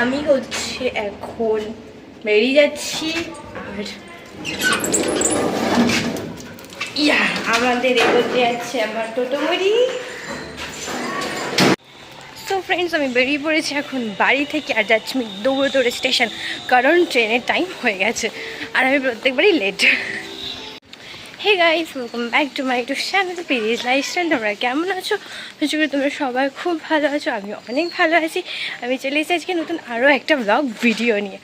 আমি হচ্ছে এখন বেরিয়ে যাচ্ছি। আর আমাদের এগোতে যাচ্ছে আমার টোটোমড়ি। সো ফ্রেন্ডস, আমি বেরিয়ে পড়েছি এখন বাড়ি থেকে, আর যাচ্ছি আমি দৌড়ে দৌড়ে স্টেশন, কারণ ট্রেনের টাইম হয়ে গেছে আর আমি প্রত্যেকবারই late. Hey guys, welcome back to my YouTube channel পিরিজ লাইফস্টাইল। তোমরা কেমন আছো? আশা করি তোমরা সবাই খুব ভালো আছো, আমি অনেক ভালো আছি। আমি চলে এসেছি আজকে নতুন আরও একটা ব্লগ ভিডিও নিয়ে।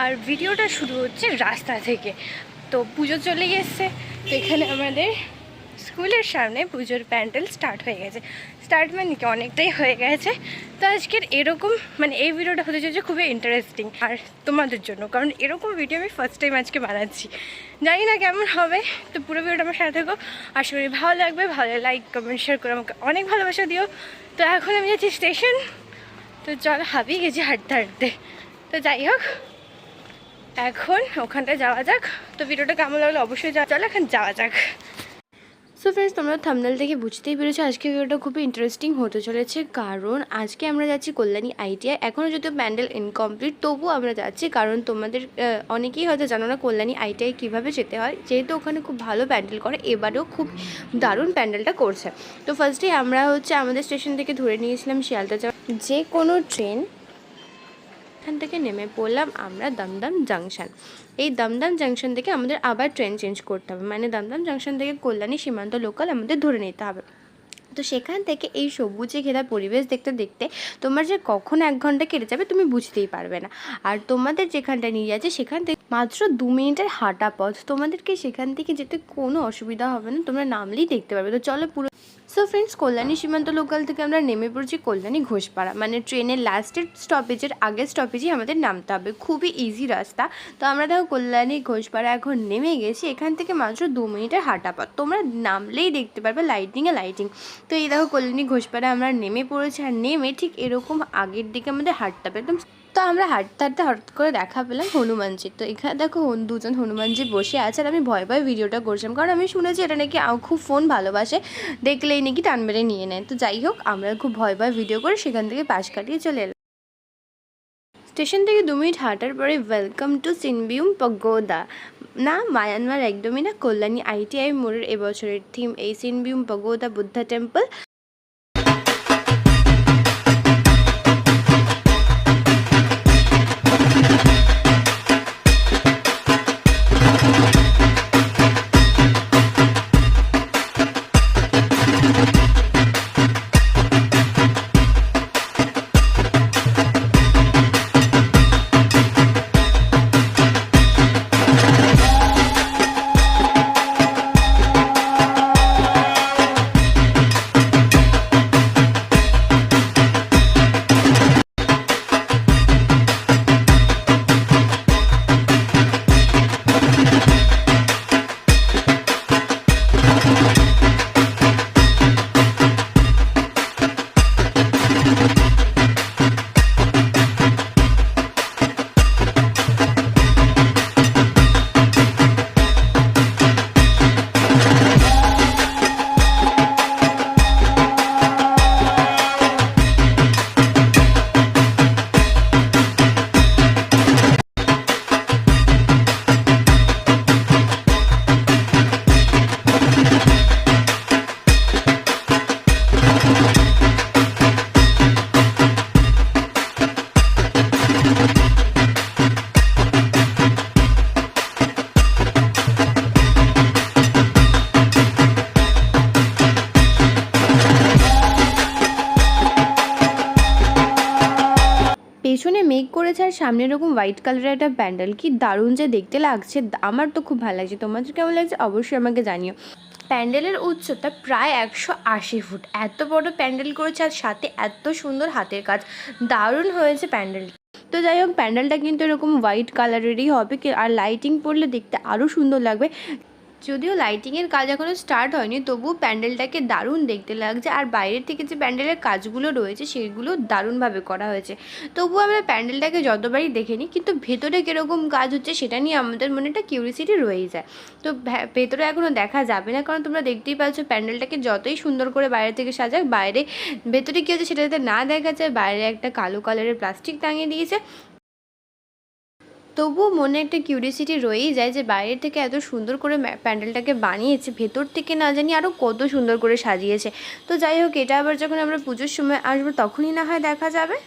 আর ভিডিওটা শুরু হচ্ছে রাস্তা থেকে। তো পুজো চলে এসছে, তো এখানে আমাদের স্কুলের সামনে পুজোর প্যান্ডেল স্টার্ট হয়ে গেছে। স্টার্ট মানে কি অনেকটাই হয়ে গেছে। তো আজকের এরকম মানে এই ভিডিওটা হতে চলেছে খুবই ইন্টারেস্টিং আর তোমাদের জন্য, কারণ এরকম ভিডিও আমি ফার্স্ট টাইম আজকে বানাচ্ছি। জানি না কেমন হবে, তো পুরো ভিডিওটা আমার সাথে থেকো। আশা করি ভালো লাগবে। ভালো লাইক কমেন্ট শেয়ার করে আমাকে অনেক ভালোবাসা দিও। তো এখন আমি যাচ্ছি স্টেশন। তো চল, হাবিয়ে গেছি হাঁটতে হাঁটতে। তো যাই হোক, এখন ওখানটায় যাওয়া যাক। তো ভিডিওটা কেমন লাগলো অবশ্যই চল এখন যাওয়া যাক। সো ফ্রেন্ডস, তোমরা থাম্বনেল থেকে বুঝতেই পেরেছো আজকে ভিডিওটা খুবই ইন্টারেস্টিং হতে চলেছে, কারণ আজকে আমরা যাচ্ছি কল্যাণী আইটিআই। এখনও যদিও প্যান্ডেল ইনকমপ্লিট, তবুও আমরা যাচ্ছি, কারণ তোমাদের অনেকেই হয়তো জানো না কল্যাণী আইটিআই কীভাবে যেতে হয়। যেহেতু ওখানে খুব ভালো প্যান্ডেল করে, এবারেও খুব দারুণ প্যান্ডেলটা করছে। তো ফার্স্টে আমরা হচ্ছে আমাদের স্টেশন থেকে ধরে নিয়েছিলাম শিয়ালদা যাওয়ার যে কোনো ট্রেন। এখান থেকে নেমে পড়লাম আমরা দমদম জাংশন। এই দমদম জাংশন থেকে আমাদের আবার ট্রেন চেঞ্জ করতে হবে, মানে দমদম জাংশন থেকে কল্যাণী সীমান্ত লোকাল আমাদের ধরে নিতে হবে। তো সেখান থেকে এই সবুজে ঘেরা পরিবেশ দেখতে দেখতে তোমার যে কখন 1 ঘন্টা কেটে যাবে তুমি বুঝতেই পারবে না। আর তোমাদের যেখানটা নিয়ে যাচ্ছে সেখান থেকে মাত্র 2 মিনিটের হাঁটা পথ। তোমাদেরকে সেখান থেকে যেতে কোনো অসুবিধা হবে না, তোমরা নামলেই দেখতে পাবে। তো চলো পুরো। সো ফ্রেন্ডস, কল্যাণী সীমান্ত লোকাল থেকে আমরা নেমে পড়ছি কল্যাণী ঘোষপাড়া, মানে ট্রেনের লাস্টের স্টপেজের আগের স্টপেজেই আমাদের নামতে হবে। খুবই ইজি রাস্তা। তো আমরা দেখো কল্যাণী ঘোষপাড়া এখন নেমে গেছি। এখান থেকে মাত্র 2 মিনিটের হাঁটা পথ, তোমরা নামলেই দেখতে পারবে লাইটিংয়ে লাইটিং। তো এই দেখো কল্যাণী ঘোষপাড়া আমরা নেমে পড়েছি, আর নেমে ঠিক এরকম আগের দিকে আমাদের হাঁটতে হবে একদম। তো আমরা হাঁটতে হাঁটতে হঠাৎ করে দেখা পেলাম হনুমানজি। তো এখানে দেখো দুজন হনুমানজি বসে আছে, আর আমি ভয় ভয় ভিডিওটা করছিলাম, কারণ আমি শুনেছি এটা নাকি খুব ফোন ভালোবাসে, দেখলেই নাকি টান মেরে নিয়ে নেয়। তো যাই হোক, আমরা খুব ভয় ভয় ভিডিও করে সেখান থেকে পাশ কাটিয়ে চলে এলাম। স্টেশন থেকে 2 মিনিট হাঁটার পরে ওয়েলকাম টু সিনবিউম পগোদা। না, মায়ানমার একদমই না, কল্যাণী আইটিআই মোড়ের এবছরের থিম এই সিনবিউম পগোদা বুদ্ধা টেম্পল। পেছনে মেঘ করেছে আর সামনে এরকম হোয়াইট কালারের একটা প্যান্ডেল, কি দারুণ যে দেখতে লাগছে। আমার তো খুব ভালো লাগছে, তোমাদের কেমন লাগছে অবশ্যই আমাকে জানিও। প্যান্ডেলের উচ্চতা প্রায় 180 ফুট। এত বড় প্যান্ডেল করেছে, আর সাথে এত সুন্দর হাতের কাজ, দারুণ হয়েছে প্যান্ডেল। তো যাই হোক, প্যান্ডেলটা কিন্তু এরকম হোয়াইট কালারেরই হবে, আর লাইটিং পড়লে দেখতে আরও সুন্দর লাগবে। যদিও লাইটিংয়ের কাজ এখনও স্টার্ট হয়নি, তবুও প্যান্ডেলটাকে দারুণ দেখতে লাগছে। আর বাইরের থেকে যে প্যান্ডেলের কাজগুলো রয়েছে সেগুলো দারুণভাবে করা হয়েছে। তবুও আমরা প্যান্ডেলটাকে যতবারই দেখে নিই, কিন্তু ভেতরে কীরকম কাজ হচ্ছে সেটা নিয়ে আমাদের মনে একটা কিউরিসিটি রয়েই যায়। তো ভেতরে এখনও দেখা যাবে না, কারণ তোমরা দেখতেই পাচ্ছ প্যান্ডেলটাকে যতই সুন্দর করে বাইরে থেকে সাজাক, বাইরে ভেতরে কী হচ্ছে সেটা যাতে না দেখা যায়, বাইরে একটা কালো কালারের প্লাস্টিক টাঙিয়ে দিয়েছে। তবুও মনে একটা কিউরিয়াসিটি রয়েই যায় যে বাইরের থেকে এত সুন্দর করে প্যান্ডেলটাকে বানিয়েছে, ভেতর থেকে না জানি আরও কত সুন্দর করে সাজিয়েছে। তো যাই হোক, এটা আবার যখন আমরা পুজোর সময় আসবো তখনই না হয় দেখা যাবে।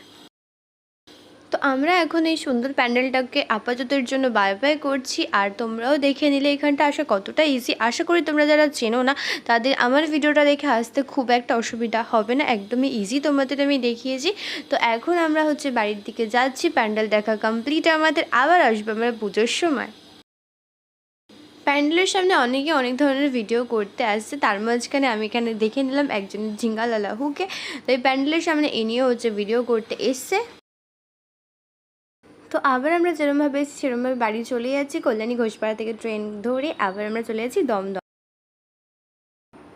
তো আমরা এখন এই সুন্দর প্যান্ডেলটাকে আপাততের জন্য বাই বাই করছি। আর তোমরাও দেখে নিলে এখানটা আসা কতটা ইজি। আশা করি তোমরা যারা চেনো না তাদের আমার ভিডিওটা দেখে আসতে খুব একটা অসুবিধা হবে না, একদমই ইজি তোমাদের আমি দেখিয়েছি। তো এখন আমরা বাড়ির দিকে যাচ্ছি, প্যান্ডেল দেখা কমপ্লিট আমাদের, আবার আসবো আমরা পুজোর সময়। প্যান্ডেলের সামনে অনেকে অনেক ধরনের ভিডিও করতে আসছে, তার মাঝখানে আমি এখানে দেখে নিলাম একজনের ঝিঙ্গালালাহুকে। তো এই প্যান্ডেলের সামনে এ নিয়েও ভিডিও করতে এসছে। তো আবার আমরা যেরমভাবে এসেছি সেরমভাবে বাড়ি চলে যাচ্ছি, কল্যাণী ঘোষপাড়া থেকে ট্রেন ধরে আবার আমরা চলে যাচ্ছি দমদম।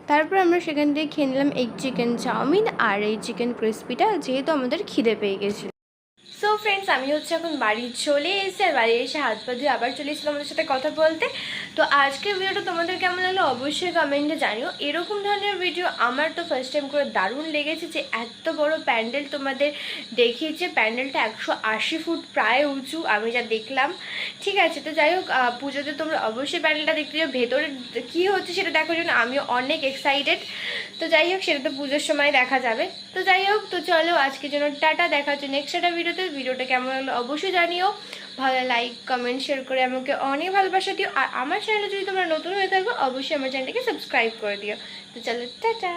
তারপর আমরা সেখান থেকে খেয়ে নিলাম এগ চিকেন চাউমিন আর এই চিকেন ক্রিসপিটা, যেহেতু আমাদের খিদে পেয়ে গেছিলো। সো ফ্রেন্ডস, আমি এখন বাড়ি চলে এসেছি, আর বাড়ি এসে হাত পা ধুয়ে আবার চলে এসেছিলাম আমাদের সাথে কথা বলতে। তো আজকের ভিডিওটা তোমাদের কেমন লাগলো অবশ্যই কমেন্টে জানিও। এরকম ধরনের ভিডিও আমার তো ফার্স্ট টাইম করে দারুণ লেগেছে, যে এত বড় প্যান্ডেল তোমাদের দেখিয়েছে। প্যান্ডেলটা 180 ফুট প্রায় উঁচু আমি যা দেখলাম। ঠিক আছে, তো যাই হোক, পুজোতে তোমরা অবশ্যই প্যান্ডেলটা দেখতে যাও, ভেতরে কী হচ্ছে সেটা দেখার জন্য আমিও অনেক এক্সাইটেড। তো যাই হোক, সেটা তো পুজোর সময় দেখা যাবে। তো যাই হোক, তো চলো আজকের জন্য টাটা, দেখা হচ্ছে নেক্সট একটা ভিডিওতে। ভিডিওটা কেমন লাগলো অবশ্যই জানিও, ভালো লাইক কমেন্ট শেয়ার করে আমাকে অনেক ভালোবাসা দিও। আর আমার চ্যানেলে যদি তোমরা নতুন হয়ে থাকো অবশ্যই আমার চ্যানেলটাকে সাবস্ক্রাইব করে দিও। তো চলো টাটা।